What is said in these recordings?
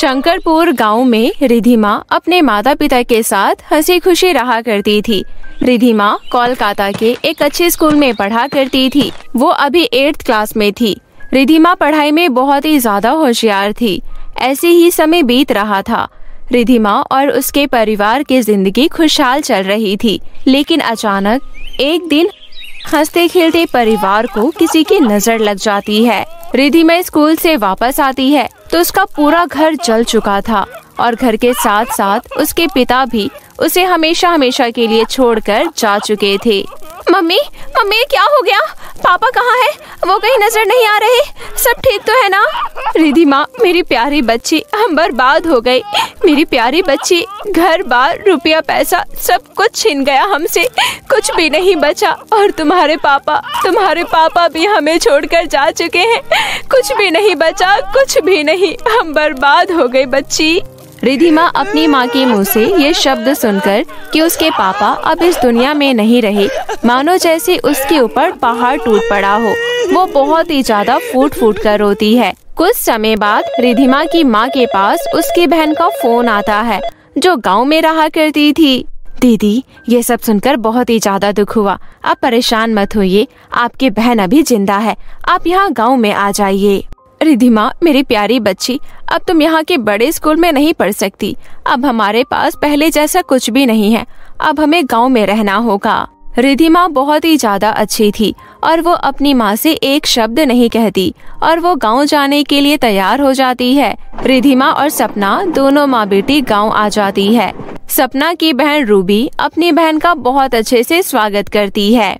शंकरपुर गांव में रिधिमा अपने माता पिता के साथ हंसी खुशी रहा करती थी। रिधिमा कोलकाता के एक अच्छे स्कूल में पढ़ा करती थी। वो अभी 8th क्लास में थी। रिधिमा पढ़ाई में बहुत ही ज्यादा होशियार थी। ऐसे ही समय बीत रहा था। रिधिमा और उसके परिवार की जिंदगी खुशहाल चल रही थी। लेकिन अचानक एक दिन हंसते खेलते परिवार को किसी की नजर लग जाती है। रिधिमा स्कूल से वापस आती है तो उसका पूरा घर जल चुका था और घर के साथ साथ उसके पिता भी उसे हमेशा हमेशा के लिए छोड़कर जा चुके थे। मम्मी मम्मी क्या हो गया? पापा कहाँ है? वो कहीं नजर नहीं आ रहे। सब ठीक तो है ना? रिधिमा मेरी प्यारी बच्ची, हम बर्बाद हो गए। मेरी प्यारी बच्ची, घर बार रुपया पैसा सब कुछ छिन गया हमसे, कुछ भी नहीं बचा। और तुम्हारे पापा भी हमें छोड़कर जा चुके हैं। कुछ भी नहीं बचा, कुछ भी नहीं, हम बर्बाद हो गए बच्ची। रिधिमा अपनी माँ के मुंह से ये शब्द सुनकर कि उसके पापा अब इस दुनिया में नहीं रहे, मानो जैसे उसके ऊपर पहाड़ टूट पड़ा हो। वो बहुत ही ज्यादा फूट फूट कर रोती है। कुछ समय बाद रिधिमा की माँ के पास उसकी बहन का फोन आता है, जो गांव में रहा करती थी। दीदी, ये सब सुनकर बहुत ही ज्यादा दुख हुआ। आप परेशान मत होइए, आपकी बहन अभी जिंदा है। आप यहाँ गाँव में आ जाइए। रिधिमा मेरी प्यारी बच्ची, अब तुम यहाँ के बड़े स्कूल में नहीं पढ़ सकती। अब हमारे पास पहले जैसा कुछ भी नहीं है। अब हमें गांव में रहना होगा। रिधिमा बहुत ही ज्यादा अच्छी थी और वो अपनी माँ से एक शब्द नहीं कहती और वो गांव जाने के लिए तैयार हो जाती है। रिधिमा और सपना दोनों माँ बेटी गांव आ जाती है। सपना की बहन रूबी अपनी बहन का बहुत अच्छे से स्वागत करती है।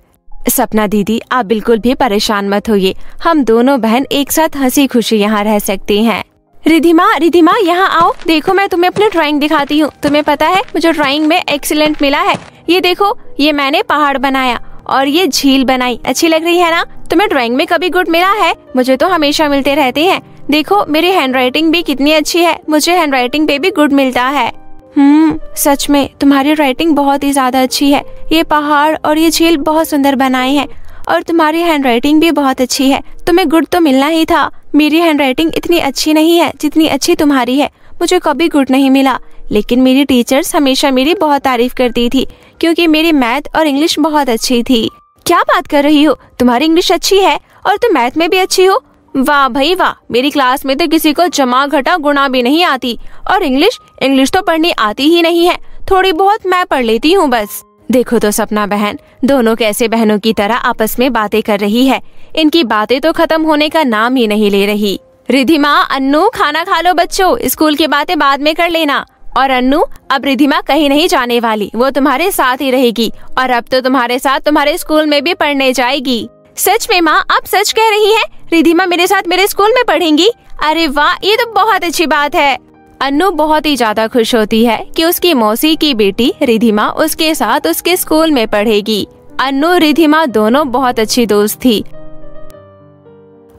सपना दीदी, आप बिल्कुल भी परेशान मत होइए। हम दोनों बहन एक साथ हंसी खुशी यहाँ रह सकते हैं। रिधिमा यहाँ आओ। देखो, मैं तुम्हें अपनी ड्राइंग दिखाती हूँ। तुम्हें पता है मुझे ड्राइंग में एक्सीलेंट मिला है। ये देखो, ये मैंने पहाड़ बनाया और ये झील बनाई। अच्छी लग रही है ना? तुम्हें ड्राइंग में कभी गुड मिला है? मुझे तो हमेशा मिलते रहते हैं। देखो, मेरी हैंडराइटिंग भी कितनी अच्छी है। मुझे हैंडराइटिंग पे भी गुड मिलता है। सच में तुम्हारी राइटिंग बहुत ही ज्यादा अच्छी है। ये पहाड़ और ये झील बहुत सुंदर बनाए हैं और तुम्हारी हैंडराइटिंग भी बहुत अच्छी है। तुम्हें गुड तो मिलना ही था। मेरी हैंडराइटिंग इतनी अच्छी नहीं है जितनी अच्छी तुम्हारी है। मुझे कभी गुड नहीं मिला, लेकिन मेरी टीचर्स हमेशा मेरी बहुत तारीफ करती थी क्योंकि मेरी मैथ और इंग्लिश बहुत अच्छी थी। क्या बात कर रही हो? तुम्हारी इंग्लिश अच्छी है और तुम मैथ में भी अच्छी हो? वाह भाई वाह, मेरी क्लास में तो किसी को जमा घटा गुणा भी नहीं आती। और इंग्लिश तो पढ़नी आती ही नहीं है। थोड़ी बहुत मैं पढ़ लेती हूँ बस। देखो तो सपना बहन, दोनों कैसे बहनों की तरह आपस में बातें कर रही है। इनकी बातें तो खत्म होने का नाम ही नहीं ले रही। रिधिमा, अन्नू, खाना खा लो बच्चों, स्कूल की बातें बाद में कर लेना। और अन्नू, अब रिधिमा कहीं नहीं जाने वाली, वो तुम्हारे साथ ही रहेगी और अब तो तुम्हारे साथ तुम्हारे स्कूल में भी पढ़ने जाएगी। सच में माँ, आप सच कह रही हैं? रिधिमा मेरे साथ मेरे स्कूल में पढ़ेंगी? अरे वाह, ये तो बहुत अच्छी बात है। अन्नू बहुत ही ज्यादा खुश होती है कि उसकी मौसी की बेटी रिधिमा उसके साथ उसके स्कूल में पढ़ेगी। अन्नू रिधिमा दोनों बहुत अच्छी दोस्त थी।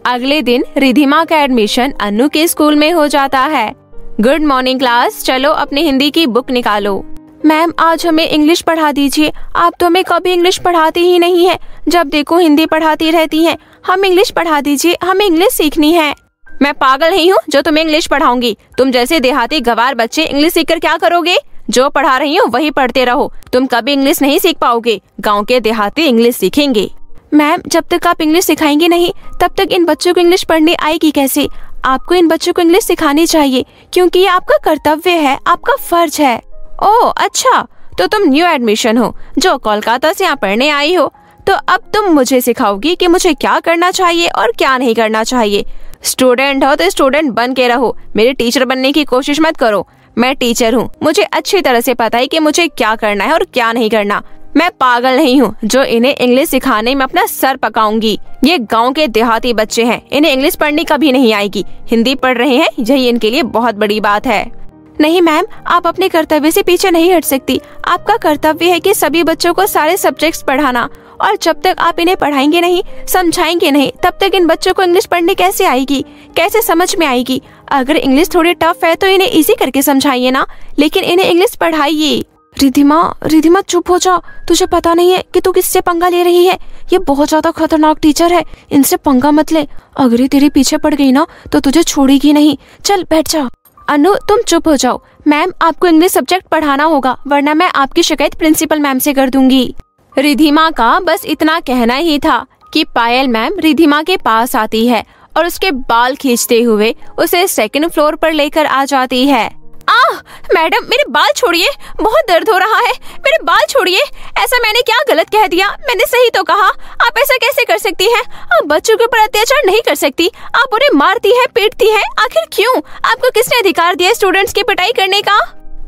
अगले दिन रिधिमा का एडमिशन अन्नू के स्कूल में हो जाता है। गुड मॉर्निंग क्लास, चलो अपनी हिंदी की बुक निकालो। मैम, आज हमें इंग्लिश पढ़ा दीजिए। आप तो हमें कभी इंग्लिश पढ़ाती ही नहीं है। जब देखो हिंदी पढ़ाती रहती हैं। हम इंग्लिश पढ़ा दीजिए, हमें इंग्लिश सीखनी है। मैं पागल नहीं हूँ जो तुम्हें इंग्लिश पढ़ाऊंगी। तुम जैसे देहाती गवार बच्चे इंग्लिश सीखकर क्या करोगे? जो पढ़ा रही हूँ वही पढ़ते रहो। तुम कभी इंग्लिश नहीं सीख पाओगे। गाँव के देहाती इंग्लिश सीखेंगे। मैम, जब तक आप इंग्लिश सिखाएंगे नहीं तब तक इन बच्चों को इंग्लिश पढ़नी आएगी कैसे? आपको इन बच्चों को इंग्लिश सिखानी चाहिए क्योंकि ये आपका कर्तव्य है, आपका फर्ज है। ओह अच्छा, तो तुम न्यू एडमिशन हो जो कोलकाता से यहाँ पढ़ने आई हो, तो अब तुम मुझे सिखाओगी कि मुझे क्या करना चाहिए और क्या नहीं करना चाहिए। स्टूडेंट हो तो स्टूडेंट बन के रहो, मेरे टीचर बनने की कोशिश मत करो। मैं टीचर हूँ, मुझे अच्छी तरह से पता है कि मुझे क्या करना है और क्या नहीं करना। मैं पागल नहीं हूँ जो इन्हें इंग्लिश सिखाने में अपना सर पकाऊंगी। ये गांव के देहाती बच्चे हैं, इन्हें इंग्लिश पढ़नी कभी नहीं आएगी। हिंदी पढ़ रहे हैं, यही इनके लिए बहुत बड़ी बात है। नहीं मैम, आप अपने कर्तव्य से पीछे नहीं हट सकती। आपका कर्तव्य है कि सभी बच्चों को सारे सब्जेक्ट्स पढ़ाना, और जब तक आप इन्हें पढ़ाएंगे नहीं, समझाएंगे नहीं, तब तक इन बच्चों को इंग्लिश पढ़नी कैसे आएगी, कैसे समझ में आएगी। अगर इंग्लिश थोड़ी टफ है तो इन्हें इजी करके समझाइए ना, लेकिन इन्हें इंग्लिश पढ़ाइए। रिधिमा चुप हो जा। तुझे पता नहीं है कि तू किससे पंगा ले रही है? ये बहुत ज्यादा खतरनाक टीचर है, इनसे पंगा मत ले। अगर ये तेरे पीछे पड़ गई ना तो तुझे छोड़ेगी नहीं। चल बैठ जा। अनु तुम चुप हो जाओ। मैम आपको इंग्लिश सब्जेक्ट पढ़ाना होगा, वरना मैं आपकी शिकायत प्रिंसिपल मैम से कर दूंगी। रिधिमा का बस इतना कहना ही था कि पायल मैम रिधिमा के पास आती है और उसके बाल खींचते हुए उसे सेकंड फ्लोर पर लेकर आ जाती है। मैडम मेरे बाल छोड़िए, बहुत दर्द हो रहा है, मेरे बाल छोड़िए। ऐसा मैंने क्या गलत कह दिया? मैंने सही तो कहा। आप ऐसा कैसे कर सकती हैं? आप बच्चों के ऊपर अत्याचार नहीं कर सकती। आप उन्हें मारती हैं, पीटती हैं, आखिर क्यों? आपको किसने अधिकार दिया स्टूडेंट्स की पिटाई करने का?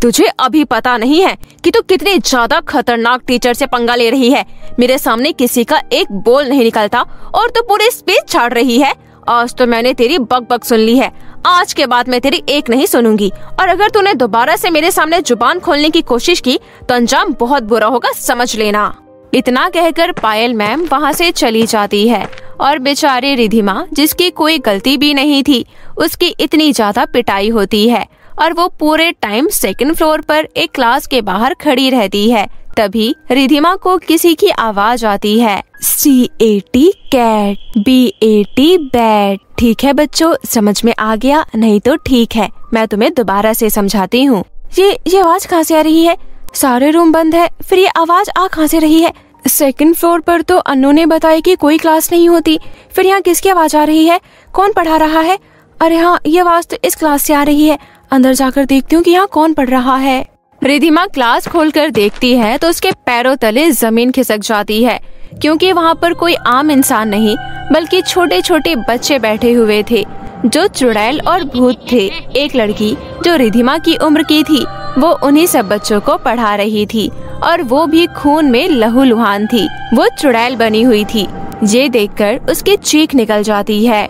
तुझे अभी पता नहीं है कि तू कितनी ज्यादा खतरनाक टीचर से पंगा ले रही है। मेरे सामने किसी का एक बोल नहीं निकलता और तू पूरी स्पीच छाड़ रही है। आज तो मैंने तेरी बक सुन ली है, आज के बाद मैं तेरी एक नहीं सुनूंगी। और अगर तूने दोबारा से मेरे सामने जुबान खोलने की कोशिश की तो अंजाम बहुत बुरा होगा, समझ लेना। इतना कहकर पायल मैम वहाँ से चली जाती है और बेचारी रिधिमा, जिसकी कोई गलती भी नहीं थी, उसकी इतनी ज्यादा पिटाई होती है और वो पूरे टाइम सेकंड फ्लोर पर एक क्लास के बाहर खड़ी रहती है। तभी रिधिमा को किसी की आवाज आती है। CAT cat, BAT bat. ठीक है बच्चों, समझ में आ गया? नहीं तो ठीक है, मैं तुम्हें दोबारा से समझाती हूँ। ये आवाज कहाँ से आ रही है? सारे रूम बंद है, फिर ये आवाज आ कहाँ से रही है? सेकंड फ्लोर पर तो अनु ने बताया कि कोई क्लास नहीं होती, फिर यहाँ किसकी आवाज आ रही है? कौन पढ़ा रहा है? अरे हाँ, ये आवाज तो इस क्लास से आ रही है। अंदर जाकर देखती हूँ कि यहाँ कौन पढ़ रहा है। रिधिमा क्लास खोलकर देखती है तो उसके पैरों तले जमीन खिसक जाती है, क्योंकि वहाँ पर कोई आम इंसान नहीं बल्कि छोटे छोटे बच्चे बैठे हुए थे जो चुड़ैल और भूत थे। एक लड़की जो रिधिमा की उम्र की थी वो उन्हीं सब बच्चों को पढ़ा रही थी और वो भी खून में लहूलुहान थी। वो चुड़ैल बनी हुई थी। ये देखकर उसकी चीख निकल जाती है।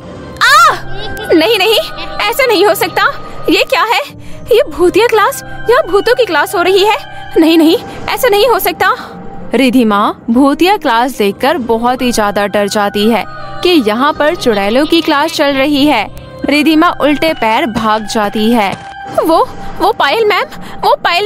नहीं नहीं, ऐसा नहीं हो सकता। ये क्या है? ये भूतिया क्लास, यहाँ भूतों की क्लास हो रही है। नहीं नहीं, ऐसा नहीं हो सकता। रिधिमा भूतिया क्लास देखकर बहुत ही ज्यादा डर जाती है कि यहाँ पर चुड़ैलों की क्लास चल रही है। रिधिमा उल्टे पैर भाग जाती है। वो पायल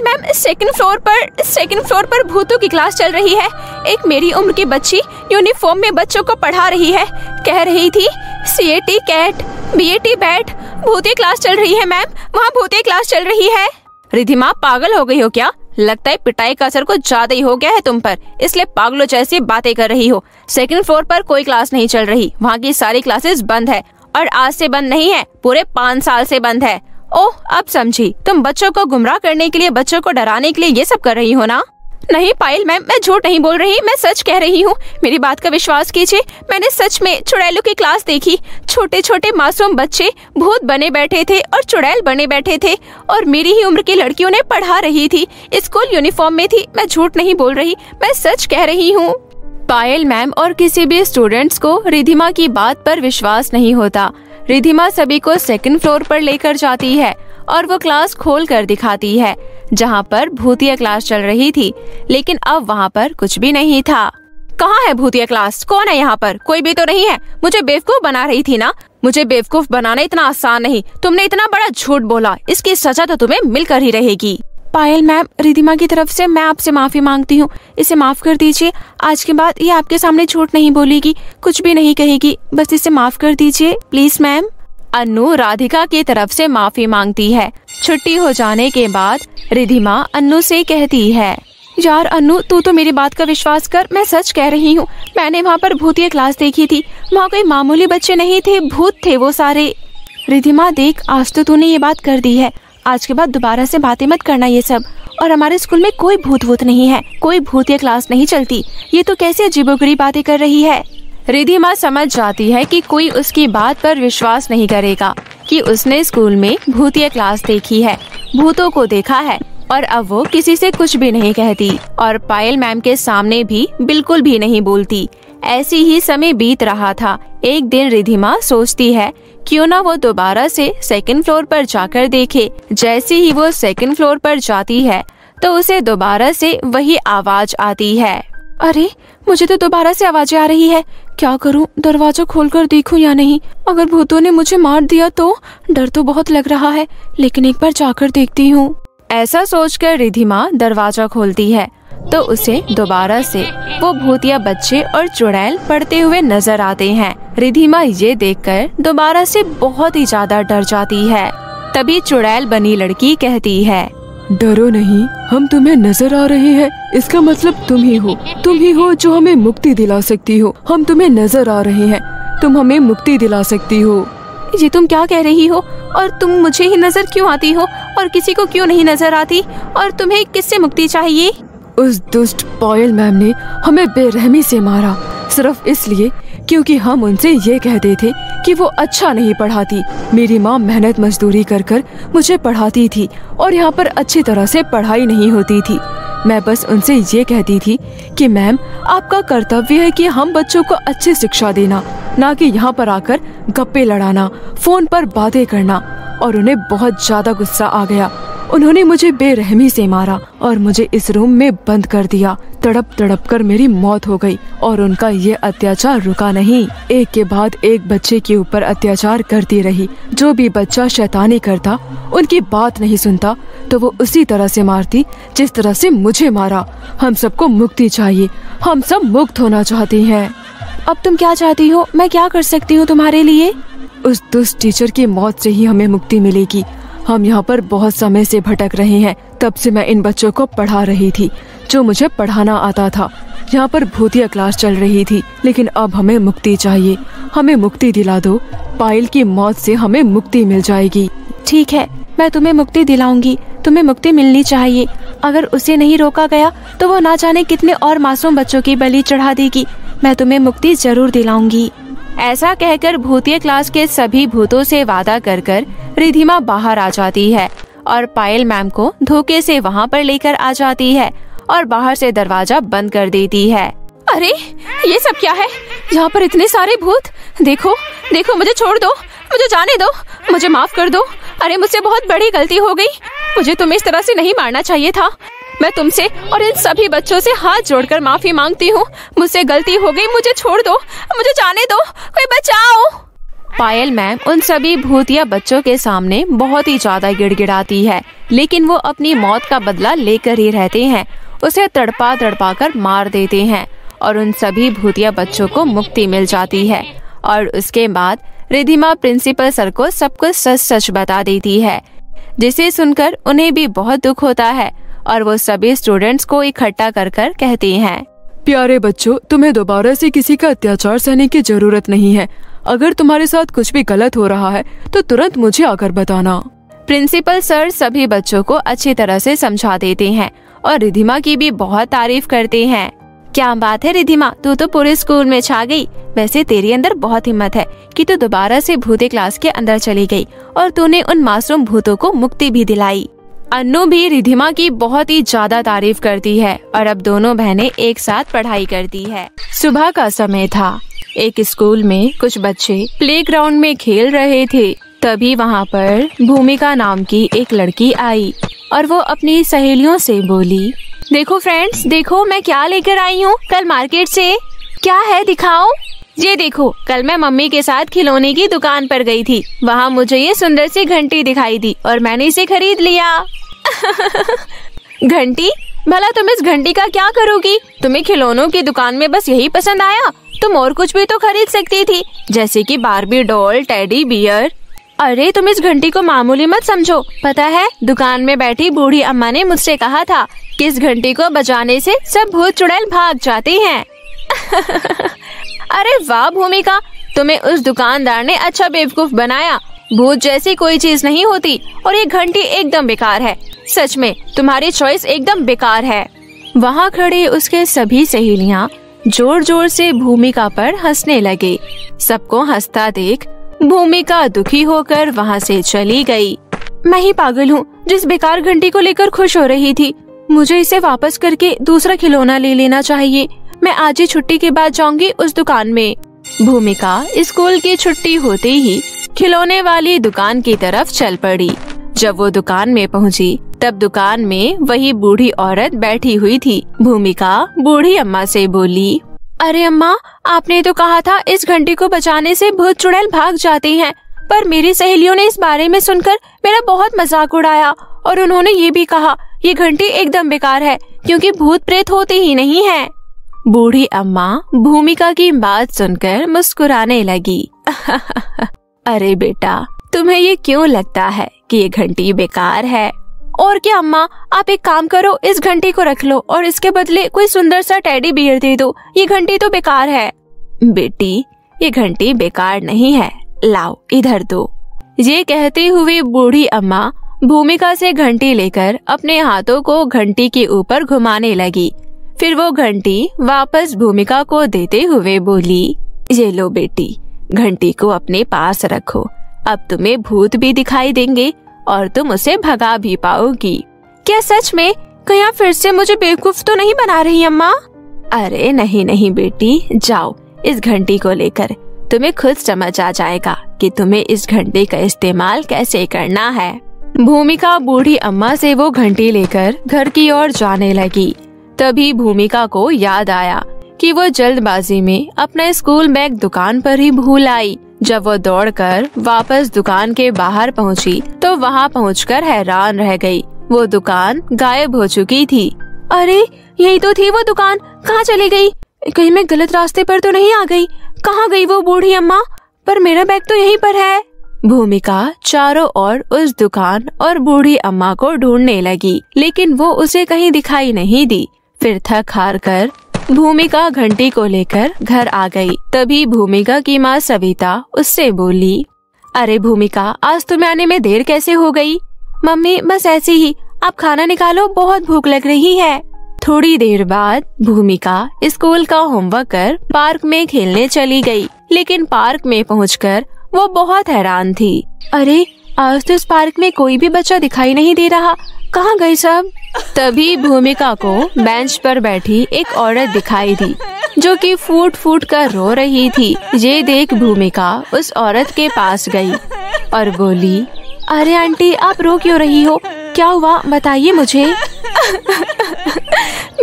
मैम सेकंड फ्लोर पर भूतों की क्लास चल रही है। एक मेरी उम्र की बच्ची यूनिफॉर्म में बच्चों को पढ़ा रही है, कह रही थी CAT कैट, BAT बैट, भूतिया क्लास चल रही है मैम, वहाँ भूतिया क्लास चल रही है। रिधिमा पागल हो गई हो क्या? लगता है पिटाई का असर कुछ ज्यादा ही हो गया है तुम पर, इसलिए पागलों जैसी बातें कर रही हो। सेकंड फ्लोर पर कोई क्लास नहीं चल रही, वहाँ की सारी क्लासेस बंद है और आज से बंद नहीं है, पूरे 5 साल से बंद है। ओह, अब समझी, तुम बच्चों को गुमराह करने के लिए, बच्चों को डराने के लिए ये सब कर रही हो ना? नहीं पायल मैम, मैं झूठ नहीं बोल रही, मैं सच कह रही हूँ। मेरी बात का विश्वास कीजिए, मैंने सच में चुड़ैलों की क्लास देखी। छोटे छोटे मासूम बच्चे भूत बने बैठे थे और चुड़ैल बने बैठे थे और मेरी ही उम्र की लड़कियों ने पढ़ा रही थी, स्कूल यूनिफॉर्म में थी। मैं झूठ नहीं बोल रही, मैं सच कह रही हूँ। पायल मैम और किसी भी स्टूडेंट्स को रिधिमा की बात पर विश्वास नहीं होता। रिधिमा सभी को सेकंड फ्लोर पर लेकर जाती है और वो क्लास खोल कर दिखाती है जहाँ पर भूतिया क्लास चल रही थी, लेकिन अब वहाँ पर कुछ भी नहीं था। कहाँ है भूतिया क्लास? कौन है यहाँ पर? कोई भी तो नहीं है। मुझे बेवकूफ बना रही थी ना? मुझे बेवकूफ बनाना इतना आसान नहीं, तुमने इतना बड़ा झूठ बोला, इसकी सजा तो तुम्हें मिलकर ही रहेगी। पायल मैम, रिधिमा की तरफ से मैं आपसे माफी मांगती हूँ, इसे माफ कर दीजिए। आज के बाद ये आपके सामने झूठ नहीं बोलेगी, कुछ भी नहीं कहेगी, बस इसे माफ कर दीजिए प्लीज मैम। अनु राधिका की तरफ से माफी मांगती है। छुट्टी हो जाने के बाद रिधिमा अनु से कहती है, यार अनु, तू तो मेरी बात का विश्वास कर, मैं सच कह रही हूँ। मैंने वहाँ पर भूतिया क्लास देखी थी, वहाँ कोई मामूली बच्चे नहीं थे, भूत थे वो सारे। रिधिमा देख, आज तो तूने ये बात कर दी है, आज के बाद दोबारा से बातें मत करना ये सब। और हमारे स्कूल में कोई भूत नहीं है, कोई भूतिया क्लास नहीं चलती। ये तो कैसे अजीबोगरीब बातें कर रही है। रिधिमा समझ जाती है कि कोई उसकी बात पर विश्वास नहीं करेगा कि उसने स्कूल में भूतिया क्लास देखी है, भूतों को देखा है, और अब वो किसी से कुछ भी नहीं कहती और पायल मैम के सामने भी बिल्कुल भी नहीं बोलती। ऐसे ही समय बीत रहा था। एक दिन रिधिमा सोचती है क्यों ना वो दोबारा से सेकंड फ्लोर पर जाकर देखे। जैसे ही वो सेकंड फ्लोर पर जाती है तो उसे दोबारा से वही आवाज आती है। अरे, मुझे तो दोबारा से आवाजें आ रही है, क्या करूं? दरवाजा खोलकर देखूं या नहीं? अगर भूतों ने मुझे मार दिया तो? डर तो बहुत लग रहा है, लेकिन एक बार जाकर देखती हूँ। ऐसा सोचकर रिधिमा दरवाजा खोलती है तो उसे दोबारा से वो भूतिया बच्चे और चुड़ैल पढ़ते हुए नजर आते हैं। रिधिमा ये देखकर दोबारा से बहुत ही ज्यादा डर जाती है। तभी चुड़ैल बनी लड़की कहती है, डरो नहीं, हम तुम्हें नजर आ रहे हैं। इसका मतलब तुम ही हो जो हमें मुक्ति दिला सकती हो। हम तुम्हें नजर आ रहे हैं, तुम हमें मुक्ति दिला सकती हो। ये तुम क्या कह रही हो? और तुम मुझे ही नजर क्यों आती हो और किसी को क्यों नहीं नजर आती? और तुम्हें किससे मुक्ति चाहिए? उस दुष्ट पायल मैम ने हमें बेरहमी से मारा, सिर्फ इसलिए क्योंकि हम उनसे ये कहते थे कि वो अच्छा नहीं पढ़ाती। मेरी माँ मेहनत मजदूरी कर कर मुझे पढ़ाती थी और यहाँ पर अच्छी तरह से पढ़ाई नहीं होती थी। मैं बस उनसे ये कहती थी कि मैम, आपका कर्तव्य है कि हम बच्चों को अच्छी शिक्षा देना, ना कि यहाँ पर आकर गप्पे लड़ाना, फोन पर बातें करना। और उन्हें बहुत ज्यादा गुस्सा आ गया। उन्होंने मुझे बेरहमी से मारा और मुझे इस रूम में बंद कर दिया। तड़प तड़प कर मेरी मौत हो गई और उनका ये अत्याचार रुका नहीं। एक के बाद एक बच्चे के ऊपर अत्याचार करती रही। जो भी बच्चा शैतानी करता, उनकी बात नहीं सुनता, तो वो उसी तरह से मारती जिस तरह से मुझे मारा। हम सबको मुक्ति चाहिए, हम सब मुक्त होना चाहते हैं। अब तुम क्या चाहती हो? मैं क्या कर सकती हूँ तुम्हारे लिए? उस दुष्ट टीचर की मौत से ही हमें मुक्ति मिलेगी। हम यहाँ पर बहुत समय से भटक रहे हैं। तब से मैं इन बच्चों को पढ़ा रही थी जो मुझे पढ़ाना आता था। यहाँ पर भूतिया क्लास चल रही थी, लेकिन अब हमें मुक्ति चाहिए। हमें मुक्ति दिला दो। पायल की मौत से हमें मुक्ति मिल जाएगी। ठीक है, मैं तुम्हें मुक्ति दिलाऊंगी। तुम्हें मुक्ति मिलनी चाहिए। अगर उसे नहीं रोका गया तो वो ना जाने कितने और मासूम बच्चों की बलि चढ़ा देगी। मैं तुम्हें मुक्ति जरूर दिलाऊंगी। ऐसा कहकर भूतिया क्लास के सभी भूतों से वादा कर रिधिमा बाहर आ जाती है और पायल मैम को धोखे से वहाँ पर लेकर आ जाती है और बाहर से दरवाजा बंद कर देती है। अरे ये सब क्या है? यहाँ पर इतने सारे भूत। देखो देखो, मुझे छोड़ दो, मुझे जाने दो, मुझे माफ कर दो। अरे मुझसे बहुत बड़ी गलती हो गई। मुझे तुम्हें इस तरह से नहीं मारना चाहिए था। मैं तुमसे और इन सभी बच्चों से हाथ जोड़कर माफी मांगती हूँ। मुझसे गलती हो गई, मुझे छोड़ दो, मुझे जाने दो, कोई बचाओ। पायल मैम उन सभी भूतिया बच्चों के सामने बहुत ही ज्यादा गिड़गिड़ाती है, लेकिन वो अपनी मौत का बदला लेकर ही रहते हैं। उसे तड़पा तड़पा कर मार देते हैं और उन सभी भूतिया बच्चों को मुक्ति मिल जाती है। और उसके बाद रिधिमा प्रिंसिपल सर को सब कुछ सच सच बता देती है, जिसे सुनकर उन्हें भी बहुत दुख होता है और वो सभी स्टूडेंट्स को इकट्ठा कर कहते हैं, प्यारे बच्चों, तुम्हें दोबारा से किसी का अत्याचार सहने की जरूरत नहीं है। अगर तुम्हारे साथ कुछ भी गलत हो रहा है तो तुरंत मुझे आकर बताना। प्रिंसिपल सर सभी बच्चों को अच्छी तरह से समझा देते हैं और रिधिमा की भी बहुत तारीफ करते हैं। क्या बात है रिधिमा, तू तो पूरे स्कूल में छा गई। वैसे तेरे अंदर बहुत हिम्मत है कि तू दोबारा से भूते क्लास के अंदर चली गई और तूने उन मासूम भूतों को मुक्ति भी दिलाई। अन्नू भी रिधिमा की बहुत ही ज्यादा तारीफ करती है और अब दोनों बहनें एक साथ पढ़ाई करती है। सुबह का समय था। एक स्कूल में कुछ बच्चे प्लेग्राउंड में खेल रहे थे। तभी वहाँ पर भूमिका नाम की एक लड़की आई और वो अपनी सहेलियों से बोली, देखो फ्रेंड्स, देखो मैं क्या लेकर आई हूँ कल मार्केट से। क्या है, दिखाओ। ये देखो, कल मैं मम्मी के साथ खिलौने की दुकान पर गई थी। वहाँ मुझे ये सुंदर सी घंटी दिखाई दी और मैंने इसे खरीद लिया। घंटी? भला तुम इस घंटी का क्या करोगी? तुम्हें खिलौनों की दुकान में बस यही पसंद आया? तुम और कुछ भी तो खरीद सकती थी, जैसे कि बार्बी डॉल, टेडी बियर। अरे तुम इस घंटी को मामूली मत समझो। पता है, दुकान में बैठी बूढ़ी अम्मा ने मुझसे कहा था कि इस घंटी को बजाने से सब भूत चुड़ैल भाग जाते हैं। अरे वाह भूमिका, तुम्हें उस दुकानदार ने अच्छा बेवकूफ बनाया। भूत जैसी कोई चीज नहीं होती और ये घंटी एकदम बेकार है। सच में तुम्हारी चॉइस एकदम बेकार है। वहाँ खड़े उसके सभी सहेलियाँ जोर जोर से भूमिका पर हंसने लगे। सबको हंसता देख भूमिका दुखी होकर वहाँ से चली गई। मैं ही पागल हूँ जिस बेकार घंटी को लेकर खुश हो रही थी। मुझे इसे वापस करके दूसरा खिलौना ले लेना चाहिए। मैं आज ही छुट्टी के बाद जाऊंगी उस दुकान में। भूमिका स्कूल की छुट्टी होते ही खिलौने वाली दुकान की तरफ चल पड़ी। जब वो दुकान में पहुंची तब दुकान में वही बूढ़ी औरत बैठी हुई थी। भूमिका बूढ़ी अम्मा से बोली, अरे अम्मा, आपने तो कहा था इस घंटी को बजाने से भूत चुड़ैल भाग जाते हैं, पर मेरी सहेलियों ने इस बारे में सुनकर मेरा बहुत मजाक उड़ाया और उन्होंने ये भी कहा ये घंटी एकदम बेकार है क्योंकि भूत प्रेत होते ही नहीं हैं। बूढ़ी अम्मा भूमिका की बात सुनकर मुस्कुराने लगी। अरे बेटा, तुम्हें ये क्यों लगता है कि ये घंटी बेकार है? और क्या अम्मा, आप एक काम करो, इस घंटी को रख लो और इसके बदले कोई सुंदर सा टेडी बियर दे दो। ये घंटी तो बेकार है। बेटी, ये घंटी बेकार नहीं है, लाओ इधर दो। ये कहते हुए बूढ़ी अम्मा भूमिका से घंटी लेकर अपने हाथों को घंटी के ऊपर घुमाने लगी। फिर वो घंटी वापस भूमिका को देते हुए बोली, ये लो बेटी, घंटी को अपने पास रखो। अब तुम्हें भूत भी दिखाई देंगे और तुम उसे भगा भी पाओगी। क्या सच में? कहीं आप फिर से मुझे बेवकूफ तो नहीं बना रही अम्मा? अरे नहीं नहीं बेटी, जाओ इस घंटी को लेकर, तुम्हें खुद समझ आ जाएगा कि तुम्हें इस घंटी का इस्तेमाल कैसे करना है। भूमिका बूढ़ी अम्मा से वो घंटी लेकर घर की ओर जाने लगी। तभी भूमिका को याद आया कि वो जल्दबाजी में अपना स्कूल बैग दुकान पर ही भूल आई। जब वो दौड़कर वापस दुकान के बाहर पहुंची तो वहां पहुंचकर हैरान रह गई। वो दुकान गायब हो चुकी थी। अरे यही तो थी वो दुकान, कहाँ चली गई? कहीं मैं गलत रास्ते पर तो नहीं आ गई? कहाँ गई वो बूढ़ी अम्मा? पर मेरा बैग तो यहीं पर है। भूमिका चारों ओर उस दुकान और बूढ़ी अम्मा को ढूंढने लगी, लेकिन वो उसे कहीं दिखाई नहीं दी। फिर थक हार कर भूमिका घंटी को लेकर घर आ गई। तभी भूमिका की माँ सविता उससे बोली, अरे भूमिका, आज तुम्हें आने में देर कैसे हो गई? मम्मी, बस ऐसे ही, आप खाना निकालो, बहुत भूख लग रही है। थोड़ी देर बाद भूमिका स्कूल का होमवर्क कर पार्क में खेलने चली गई, लेकिन पार्क में पहुंचकर वो बहुत हैरान थी। अरे आज तो इस पार्क में कोई भी बच्चा दिखाई नहीं दे रहा, कहाँ गए सब? तभी भूमिका को बेंच पर बैठी एक औरत दिखाई दी जो कि फूट फूट कर रो रही थी। ये देख भूमिका उस औरत के पास गई और बोली, अरे आंटी, आप रो क्यों रही हो? क्या हुआ, बताइए मुझे।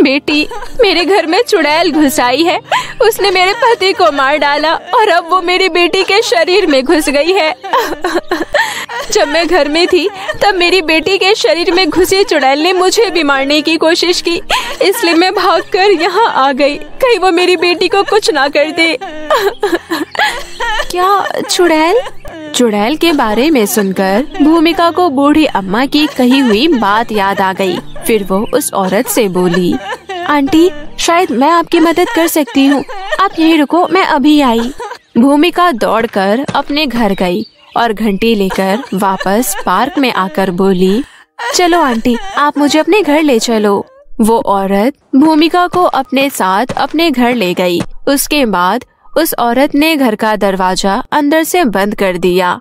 बेटी, मेरे घर में चुड़ैल घुस आई है। उसने मेरे पति को मार डाला और अब वो मेरी बेटी के शरीर में घुस गई है। जब मैं घर में थी तब मेरी बेटी के शरीर में घुसी चुड़ैल ने मुझे भी मारने की कोशिश की, इसलिए मैं भागकर यहाँ आ गई, कहीं वो मेरी बेटी को कुछ ना कर दे। क्या चुड़ैल? चुड़ैल के बारे में सुनकर भूमिका को बूढ़ी अम्मा की कही हुई बात याद आ गई। फिर वो उस औरत से बोली, आंटी, शायद मैं आपकी मदद कर सकती हूँ, आप यहीं रुको, मैं अभी आई। भूमिका दौड़कर अपने घर गई और घंटी लेकर वापस पार्क में आकर बोली, चलो आंटी, आप मुझे अपने घर ले चलो। वो औरत भूमिका को अपने साथ अपने घर ले गई। उसके बाद उस औरत ने घर का दरवाजा अंदर से बंद कर दिया।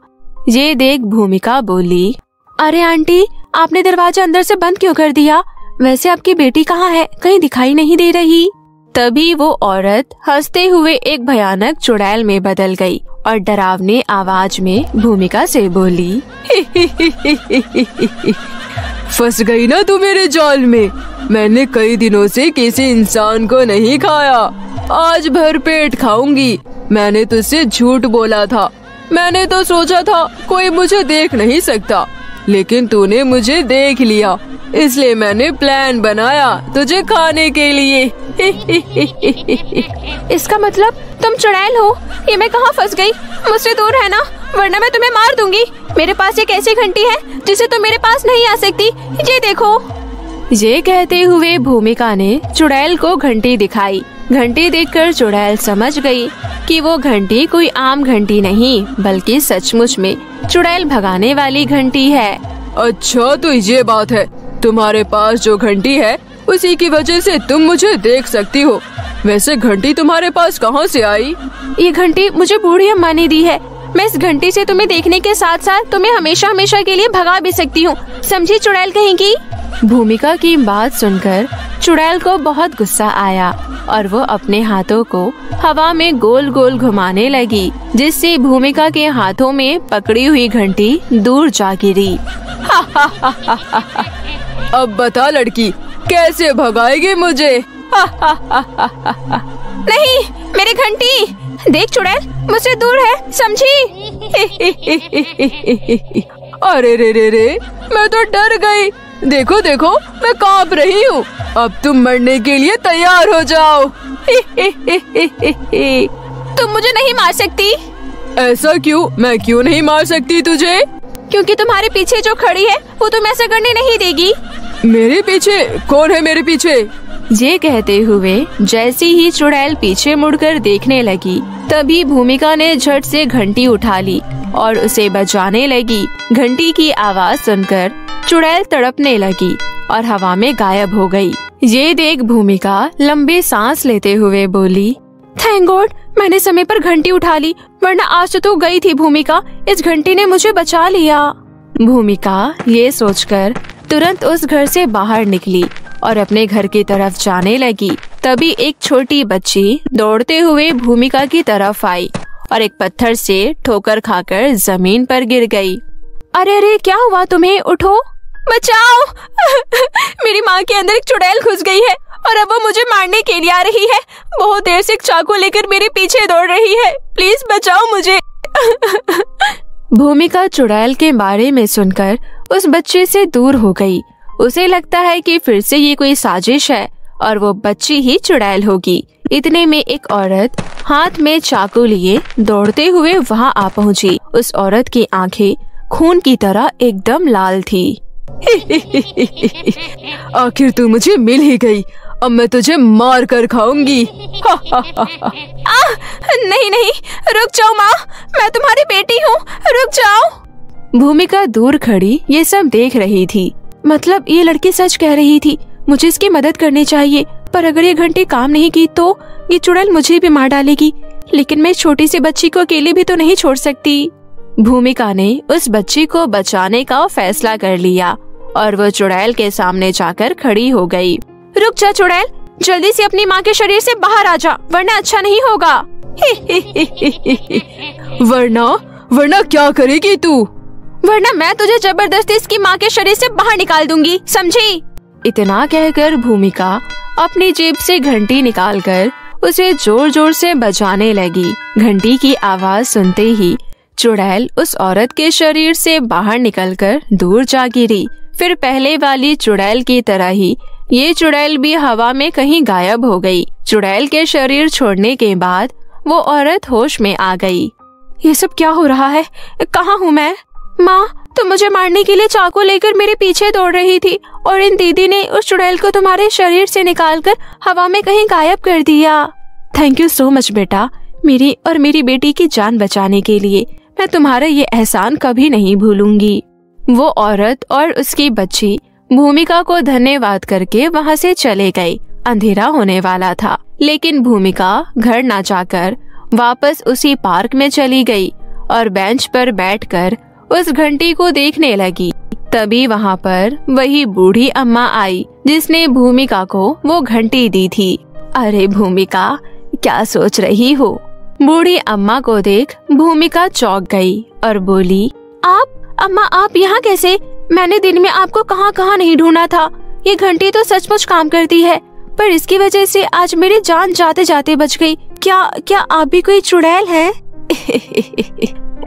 ये देख भूमिका बोली, अरे आंटी, आपने दरवाजा अंदर से बंद क्यों कर दिया? वैसे आपकी बेटी कहाँ है? कहीं दिखाई नहीं दे रही। तभी वो औरत हंसते हुए एक भयानक चुड़ैल में बदल गई और डरावनी आवाज में भूमिका से बोली, फंस गई ना तू मेरे जाल में। मैंने कई दिनों से किसी इंसान को नहीं खाया, आज भर पेट खाऊंगी। मैंने तुझसे झूठ बोला था, मैंने तो सोचा था कोई मुझे देख नहीं सकता, लेकिन तूने मुझे देख लिया, इसलिए मैंने प्लान बनाया तुझे खाने के लिए। इसका मतलब तुम चुड़ैल हो? ये मैं कहाँ फंस गई? मुझसे दूर है ना, वरना मैं तुम्हें मार दूंगी। मेरे पास एक ऐसी घंटी है जिसे तुम मेरे पास नहीं आ सकती, ये देखो। ये कहते हुए भूमिका ने चुड़ैल को घंटी दिखाई। घंटी देखकर चुड़ैल समझ गई कि वो घंटी कोई आम घंटी नहीं, बल्कि सचमुच में चुड़ैल भगाने वाली घंटी है। अच्छा, तो ये बात है, तुम्हारे पास जो घंटी है उसी की वजह से तुम मुझे देख सकती हो। वैसे घंटी तुम्हारे पास कहाँ से आई? ये घंटी मुझे बूढ़ी अम्मा ने दी है। मैं इस घंटी से तुम्हें देखने के साथ साथ तुम्हें हमेशा हमेशा के लिए भगा भी सकती हूँ, समझी चुड़ैल कहेंगी। भूमिका की बात सुनकर चुड़ैल को बहुत गुस्सा आया और वो अपने हाथों को हवा में गोल गोल घुमाने लगी, जिससे भूमिका के हाथों में पकड़ी हुई घंटी दूर जा गिरी। अब बता लड़की, कैसे भगाएगी मुझे? नहीं, मेरी घंटी देख चुड़ैल, मुझसे दूर है, समझी? अरे रे रे रे, मैं तो डर गई। देखो देखो, मैं कांप रही हूँ। अब तुम मरने के लिए तैयार हो जाओ। तुम मुझे नहीं मार सकती। ऐसा क्यों? मैं क्यों नहीं मार सकती तुझे? क्योंकि तुम्हारे पीछे जो खड़ी है वो तुम्हें ऐसा करने नहीं देगी। मेरे पीछे? कौन है मेरे पीछे? ये कहते हुए जैसे ही चुड़ैल पीछे मुड़कर देखने लगी, तभी भूमिका ने झट से घंटी उठा ली और उसे बजाने लगी। घंटी की आवाज सुनकर चुड़ैल तड़पने लगी और हवा में गायब हो गई। ये देख भूमिका लंबे सांस लेते हुए बोली, थैंक गॉड मैंने समय पर घंटी उठा ली, वरना आज तो गई थी भूमिका। इस घंटी ने मुझे बचा लिया। भूमिका ये सोचकर तुरंत उस घर से बाहर निकली और अपने घर की तरफ जाने लगी। तभी एक छोटी बच्ची दौड़ते हुए भूमिका की तरफ आई और एक पत्थर से ठोकर खाकर जमीन पर गिर गई। अरे अरे क्या हुआ तुम्हें? उठो, बचाओ। मेरी माँ के अंदर एक चुड़ैल घुस गई है और अब वो मुझे मारने के लिए आ रही है। बहुत देर से एक चाकू लेकर मेरे पीछे दौड़ रही है। प्लीज बचाओ मुझे। भूमिका चुड़ैल के बारे में सुनकर उस बच्चे से दूर हो गई। उसे लगता है कि फिर से ये कोई साजिश है और वो बच्ची ही चुड़ैल होगी। इतने में एक औरत हाथ में चाकू लिए दौड़ते हुए वहाँ आ पहुँची। उस औरत की आंखें खून की तरह एकदम लाल थी। आखिर तू मुझे मिल ही गई, अब मैं तुझे मार कर खाऊंगी। नहीं नहीं, रुक जाओ माँ, मैं तुम्हारी बेटी हूँ, रुक जाओ। भूमिका दूर खड़ी ये सब देख रही थी। मतलब ये लड़की सच कह रही थी, मुझे इसकी मदद करनी चाहिए। पर अगर ये घंटी काम नहीं की तो ये चुड़ैल मुझे भी मार डालेगी। लेकिन मैं छोटी सी बच्ची को अकेले भी तो नहीं छोड़ सकती। भूमिका ने उस बच्ची को बचाने का फैसला कर लिया और वो चुड़ैल के सामने जाकर खड़ी हो गई। रुक जा चुड़ैल, जल्दी से अपनी माँ के शरीर से बाहर आ जा, वरना अच्छा नहीं होगा। वरना क्या करेगी तू? वरना मैं तुझे जबरदस्ती इसकी माँ के शरीर से बाहर निकाल दूंगी, समझी? इतना कहकर भूमिका अपनी जेब से घंटी निकालकर उसे जोर जोर से बजाने लगी। घंटी की आवाज सुनते ही चुड़ैल उस औरत के शरीर से बाहर निकलकर दूर जा गिरी। फिर पहले वाली चुड़ैल की तरह ही ये चुड़ैल भी हवा में कहीं गायब हो गई। चुड़ैल के शरीर छोड़ने के बाद वो औरत होश में आ गई। ये सब क्या हो रहा है? कहाँ हूँ मैं? माँ, तुम मुझे मारने के लिए चाकू लेकर मेरे पीछे दौड़ रही थी और इन दीदी ने उस चुड़ैल को तुम्हारे शरीर से निकालकर हवा में कहीं गायब कर दिया। थैंक यू सो मच बेटा, मेरी और मेरी बेटी की जान बचाने के लिए। मैं तुम्हारा ये एहसान कभी नहीं भूलूंगी। वो औरत और उसकी बच्ची भूमिका को धन्यवाद करके वहाँ से चले गए। अंधेरा होने वाला था, लेकिन भूमिका घर न जाकर वापस उसी पार्क में चली गई और बेंच पर बैठकर उस घंटी को देखने लगी। तभी वहाँ पर वही बूढ़ी अम्मा आई जिसने भूमिका को वो घंटी दी थी। अरे भूमिका, क्या सोच रही हो? बूढ़ी अम्मा को देख भूमिका चौंक गई और बोली, आप अम्मा, आप यहाँ कैसे? मैंने दिन में आपको कहाँ कहाँ नहीं ढूंढा था। ये घंटी तो सचमुच काम करती है, पर इसकी वजह से आज मेरी जान जाते जाते बच गई। क्या आप भी कोई चुड़ैल है?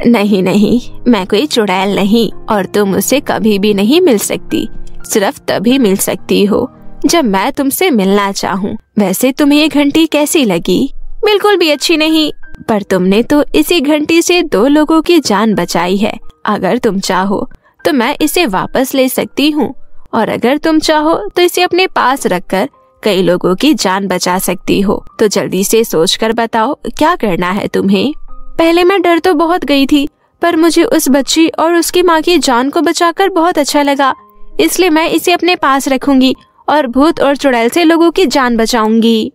नहीं नहीं, मैं कोई चुड़ैल नहीं और तुम मुझसे कभी भी नहीं मिल सकती। सिर्फ तभी मिल सकती हो जब मैं तुमसे मिलना चाहूँ। वैसे तुम्हें ये घंटी कैसी लगी? बिल्कुल भी अच्छी नहीं, पर तुमने तो इसी घंटी से 2 लोगों की जान बचाई है। अगर तुम चाहो तो मैं इसे वापस ले सकती हूँ और अगर तुम चाहो तो इसे अपने पास रखकर कई लोगों की जान बचा सकती हो। तो जल्दी से सोचकर बताओ क्या करना है तुम्हें। पहले मैं डर तो बहुत गई थी, पर मुझे उस बच्ची और उसकी माँ की जान को बचाकर बहुत अच्छा लगा, इसलिए मैं इसे अपने पास रखूंगी और भूत और चुड़ैल से लोगों की जान बचाऊंगी।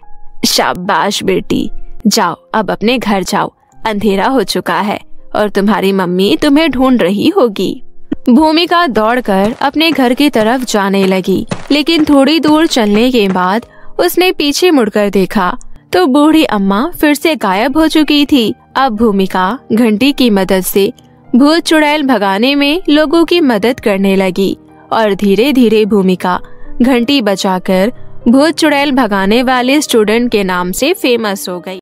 शाबाश बेटी, जाओ अब अपने घर जाओ, अंधेरा हो चुका है और तुम्हारी मम्मी तुम्हें ढूंढ रही होगी। भूमिका दौड़कर अपने घर की तरफ जाने लगी, लेकिन थोड़ी दूर चलने के बाद उसने पीछे मुड़कर देखा तो बूढ़ी अम्मा फिर से गायब हो चुकी थी। अब भूमिका घंटी की मदद से भूत चुड़ैल भगाने में लोगों की मदद करने लगी और धीरे धीरे भूमिका घंटी बचाकर भूत चुड़ैल भगाने वाले स्टूडेंट के नाम से फेमस हो गई।